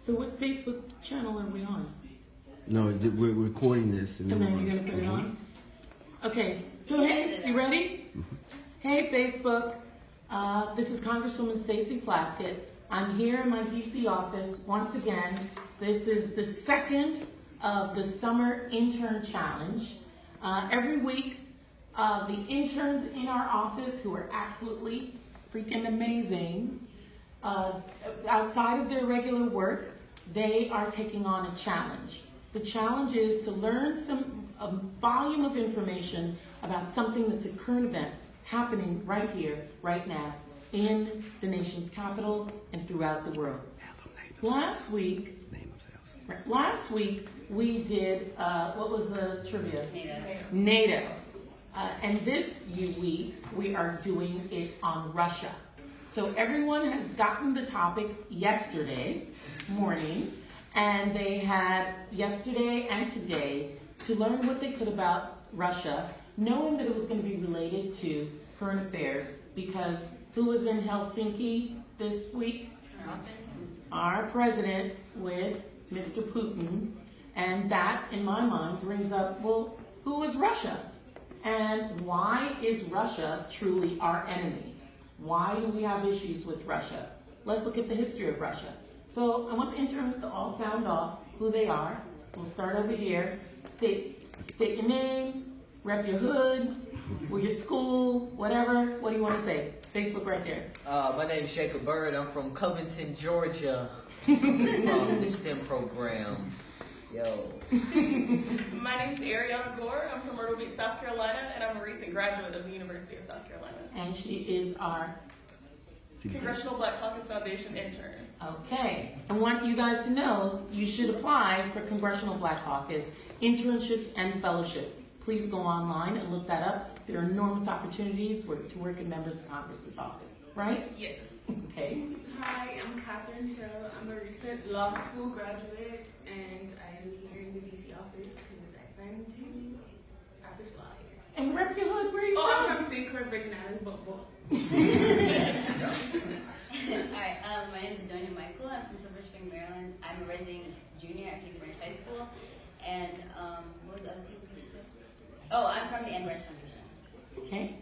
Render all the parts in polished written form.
So what Facebook channel are we on? No, we're recording this. And then you're going to put it on? Okay, so hey, you ready? Hey Facebook, this is Congresswoman Stacey Plaskett. I'm here in my DC office once again. This is the second of the Summer Intern Challenge. Every week, the interns in our office who are absolutely freaking amazing, outside of their regular work, they are taking on a challenge. The challenge is to learn a volume of information about something that's a current event happening right here, right now, in the nation's capital and throughout the world. Last week we did, what was the trivia? NATO. And this week we are doing it on Russia. So everyone has gotten the topic yesterday morning, and they had yesterday and today to learn what they could about Russia, knowing that it was going to be related to current affairs, because who was in Helsinki this week? Our president with Mr. Putin, and that, in my mind, brings up, well, who is Russia? And why is Russia truly our enemy? Why do we have issues with Russia? Let's look at the history of Russia. So I want the interns to all sound off who they are. We'll start over here. State your name, rep your hood, or your school, whatever. What do you want to say? Facebook right there. My name's Jacob Bird. I'm from Covington, Georgia, from the STEM program. Yo. My name's Ariana Gore. I'm from Myrtle Beach, South Carolina, and I'm a recent graduate of the University of South Carolina. And she is our Congressional Black Caucus Foundation intern. Okay. I want you guys to know you should apply for Congressional Black Caucus internships and fellowship. Please go online and look that up. There are enormous opportunities to work in members of Congress's office, right? Yes. Okay. Hi, I'm Catherine Hill. I'm a recent law school graduate, and I am here in the DC office because I plan to have this law here. And rep your hood, where are you I'm from? from St. Clair, Virgin Islands, but Alright, my name is Adonia Michael. I'm from Silver Spring, Maryland. I'm a resident junior at Peter Branch High School. And what was the other people? Oh, I'm from the Enbridge Foundation. Okay.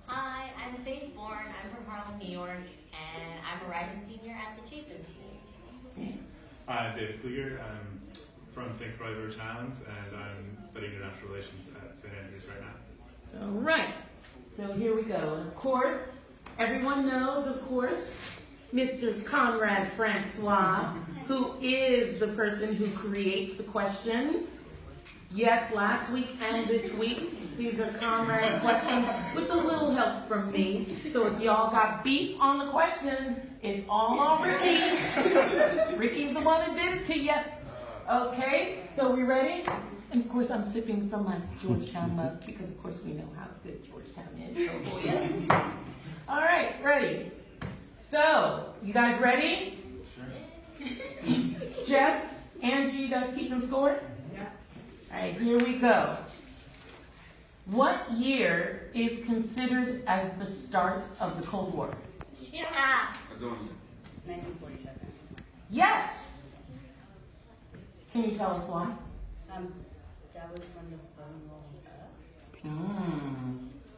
Hi, I'm Faith Bourne. I'm from Harlem, New York, and I'm a rising senior at the Chapin School. Okay. Hi, I'm David Kluger. I'm from St. Croix, Virgin Islands, and I'm studying international relations at St. Andrews right now. All right. So here we go. And of course, everyone knows, of course, Mr. Conrad Francois, who is the person who creates the questions. Yes, last week and this week, these are Conrad's questions with a little help from me. So if y'all got beef on the questions, it's all on Ricky. Ricky's the one who did it to you. Okay, so we ready? And of course, I'm sipping from my Georgetown mug because, of course, we know how good Georgetown is. Oh, yes. All right, ready. So, you guys ready? Sure. Jeff, Angie, you guys keeping score? Yeah. All right, here we go. What year is considered as the start of the Cold War? Yeah. 1947. Yes. Can you tell us why? That was when the bomb rolled up.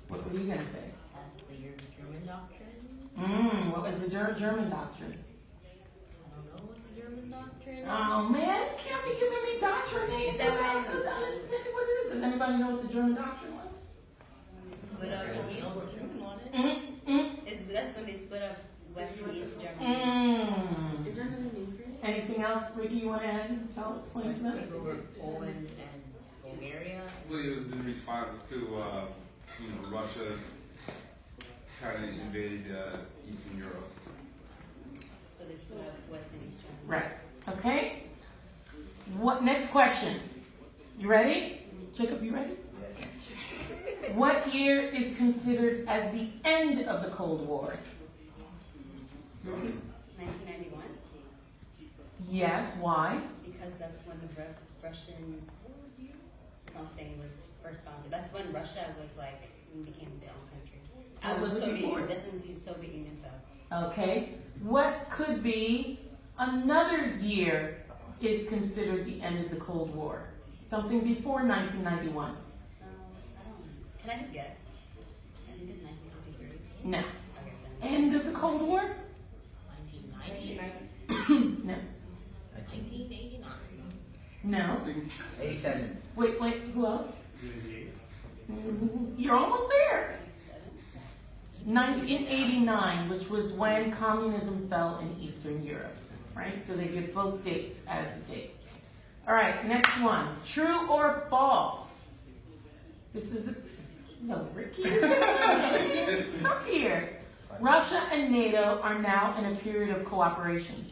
What were you going to say? That's the year of the German doctrine. What was the German doctrine? I don't know what's the German doctrine. Oh man, you can't be giving me doctrine names. Is that I'm right? not understanding what it is. Does anybody know what the German doctrine was? Split up East. That's when they split up West and East Germany. is there another name for it? Anything else, Ricky, you want to add? Explain to them? Over Poland and Bulgaria. Well, it was in response to, Russia kind of invaded Eastern Europe. So they split up West and East Germany. Right. Okay. What next question? You ready? Jacob, you ready? Yes. What year is considered as the end of the Cold War? 1991. Yes. Why? Because that's when the Russian something was first founded. That's when Russia was became their own country. What was it before? That's when the Soviet Union fell. Okay. What could be Another year is considered the end of the Cold War. Something before 1991. Can I just guess? I think it's 1953. No. Okay, then. End of the Cold War? 1990. No. 1989. No. 87. Wait, who else? You're almost there. 1989, which was when communism fell in Eastern Europe, right? So they give both dates as a date. All right, next one. True or false? This is no, Ricky. It's tough here. Russia and NATO are now in a period of cooperation.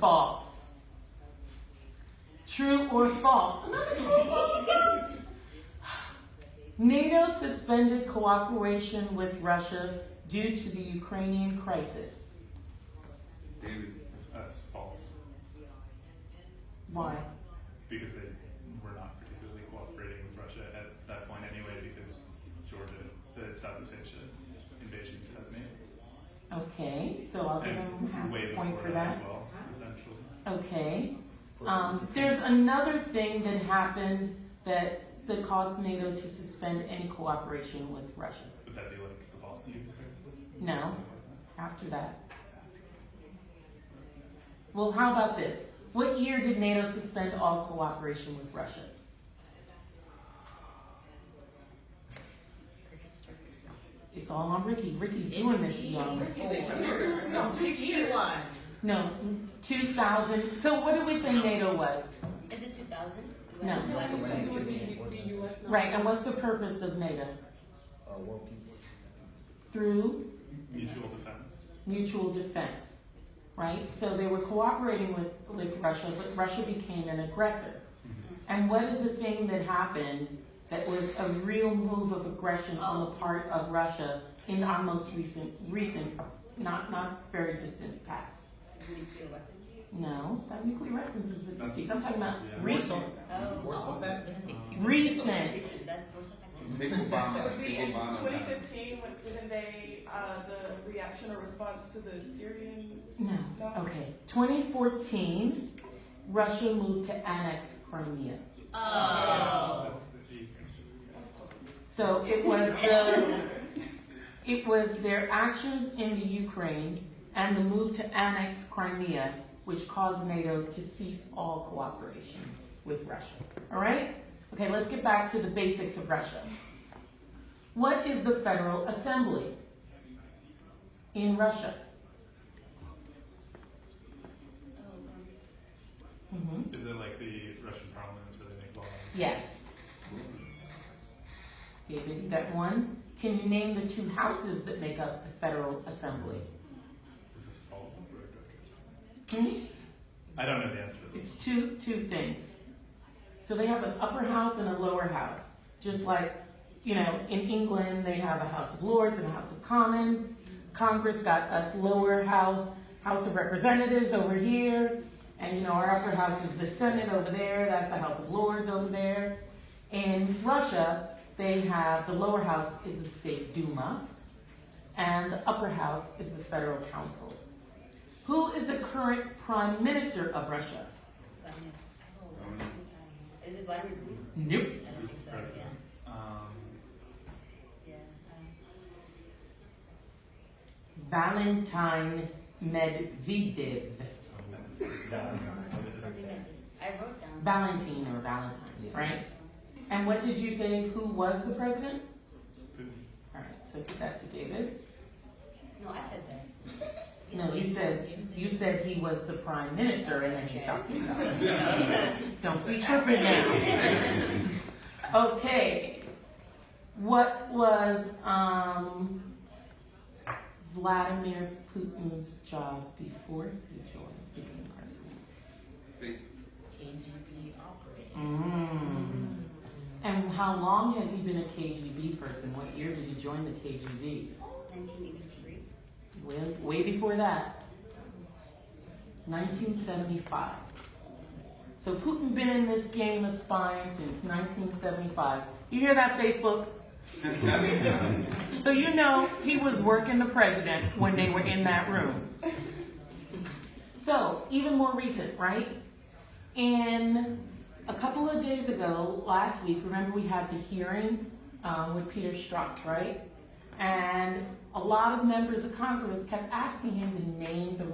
False. True or false? Another true false. NATO suspended cooperation with Russia due to the Ukrainian crisis. David. That's false. Why? Because they were not particularly cooperating with Russia at that point anyway, because the Southeast Asia invasion in 2008. Okay, so I'll give them half way a point before for that as that. well, essentially. Okay. There's another thing that happened that caused NATO to suspend any cooperation with Russia. Would that be like the Bosnian crisis? No, it's after that. Well, how about this? What year did NATO suspend all cooperation with Russia? It's all on Ricky. Ricky's doing this, y'all. No, 61. No, 2000. So what did we say NATO was? Is it 2000? No. The US Right, and what's the purpose of NATO? World peace. Through Mutual defense. mutual defense, right? So they were cooperating with Russia, but Russia became an aggressor. And what is the thing that happened that was a real move of aggression on the part of Russia in our most recent, not very distant past? Nuclear weapons? No, that nuclear weapons is the 50s. I'm talking about Yeah. recent. Oh, Recent. that's Warsaw Pact. Big Obama. Big In Obama. 2015, didn't they, the reaction or response to the Syrian? No. No? Okay. 2014, Russia moved to annex Crimea. Oh. That's the Ukraine. So it was their actions in the Ukraine and the move to annex Crimea which caused NATO to cease all cooperation with Russia. All right? Okay, let's get back to the basics of Russia. What is the Federal Assembly in Russia? Is it like the Russian parliaments where they make laws? Yes. David, you got one. Can you name the two houses that make up the Federal Assembly? Is this fall or I don't know the answer to this. It's two things. So they have an upper house and a lower house. Just like, you know, in England, they have a House of Lords and a House of Commons. Congress got us lower house, House of Representatives over here. And, you know, our upper house is the Senate over there. That's the House of Lords over there. In Russia, they have the lower house is the State Duma. And the upper house is the Federal Council. Who is the current Prime Minister of Russia? Is it Vladimir Putin? Nope. I don't think so, President. yeah. Valentine Medvedev. I wrote down. Valentine or Valentine, right? And what did you say, who was the president? Putin. All right, so put that to David. No, I said that. No, you said he was the prime minister and then you stopped yourself. Don't be tripping now. Okay. What was Vladimir Putin's job before he became president? KGB operator. And how long has he been a KGB person? What year did he join the KGB? 1983. Way before that. 1975. So Putin been in this game of spying since 1975. You hear that, Facebook? So you know he was working the president when they were in that room. So, even more recent, right? And a couple of days ago, last week, remember we had the hearing with Peter Strzok, right? And a lot of members of Congress kept asking him to name the